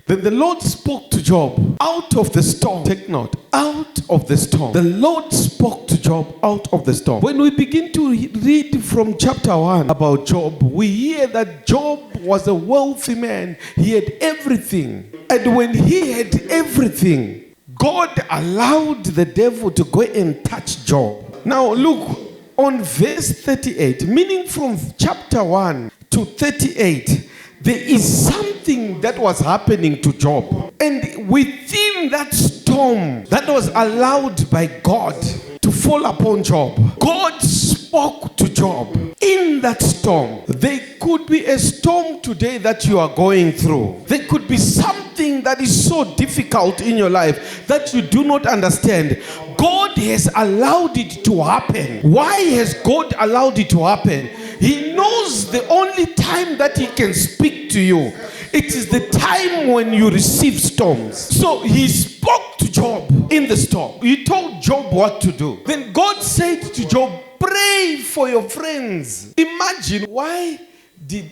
Then the Lord spoke to Job out of the storm. Take note, out of the storm. The Lord spoke to Job out of the storm. When we begin to read from chapter 1 about Job, we hear that Job was a wealthy man. He had everything. And when he had everything, God allowed the devil to go and touch Job. Now look on verse 38, meaning from chapter 1 to 38, there is something that was happening to Job. And within that storm that was allowed by God to fall upon Job, God spoke to Job in that storm. There could be a storm today that you are going through. There could be something that is so difficult in your life that you do not understand. God has allowed it to happen. Why has God allowed it to happen? He knows the only time that he can speak to you, it is the time when you receive storms. So he spoke to Job in the storm. He told Job what to do. Then God said to Job, pray for your friends. Imagine, why did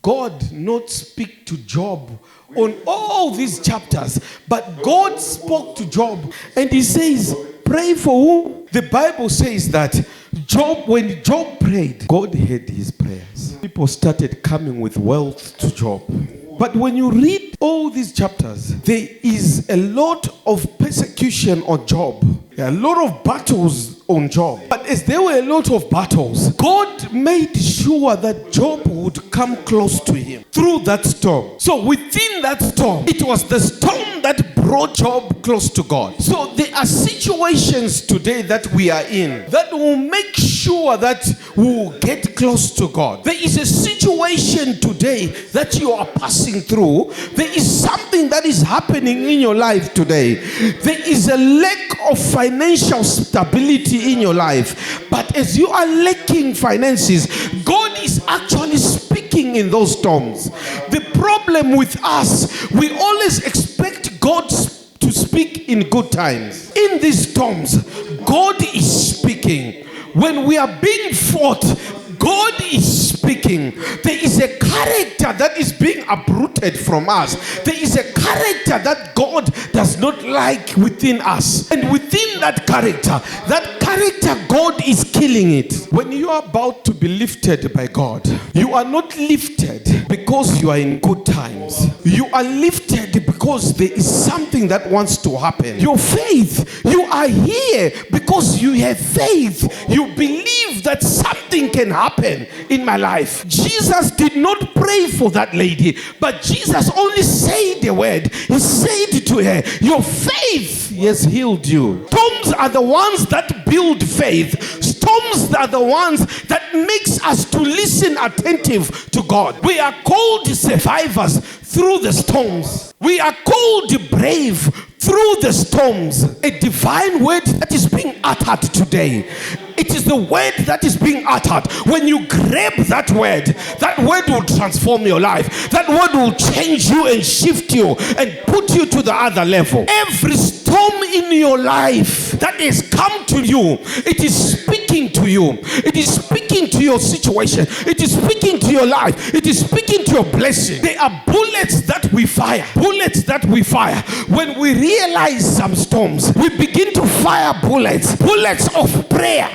God not speak to Job on all these chapters? But God spoke to Job and he says, pray for who? The Bible says that Job, when Job prayed, God heard his prayers. People started coming with wealth to Job. But when you read all these chapters, there is a lot of persecution on Job. There are a lot of battles on Job. But as there were a lot of battles, God made sure that Job would come close to him through that storm. So within that storm, it was the storm that brought Job close to God. So there are situations today that we are in that will make sure that we will get close to God. There is a situation today that you are passing through. There is something that is happening in your life today. There is a lack of financial stability in your life. But as you are lacking finances, God is actually speaking in those storms. The problem with us, we always expect God to speak in good times. In these storms, God is speaking. When we are being fought, God is speaking. There is a character that is being uprooted from us. There is a character that God does not like within us. And within that character, God is killing it. When you are about to be lifted by God, you are not lifted because you are in good times. You are lifted because there is something that wants to happen. Your faith, you are here because you have faith. You believe that something can happen in my life. Jesus did not pray for that lady, but Jesus only said the word. He said to her, your faith has healed you. Storms are the ones that build faith. Storms are the ones that makes us to listen attentive to God. We are called survivors through the storms. We are called brave through the storms. A divine word that is being uttered today. It is the word that is being uttered. When you grab that word will transform your life. That word will change you and shift you and put you to the other level. Every storm in your life that has come to you, it is speaking to you. It is speaking to your situation. It is speaking to your life. It is speaking to your blessing. There are bullets that we fire. Bullets that we fire. When we realize some storms, we begin to fire bullets. Bullets of prayer.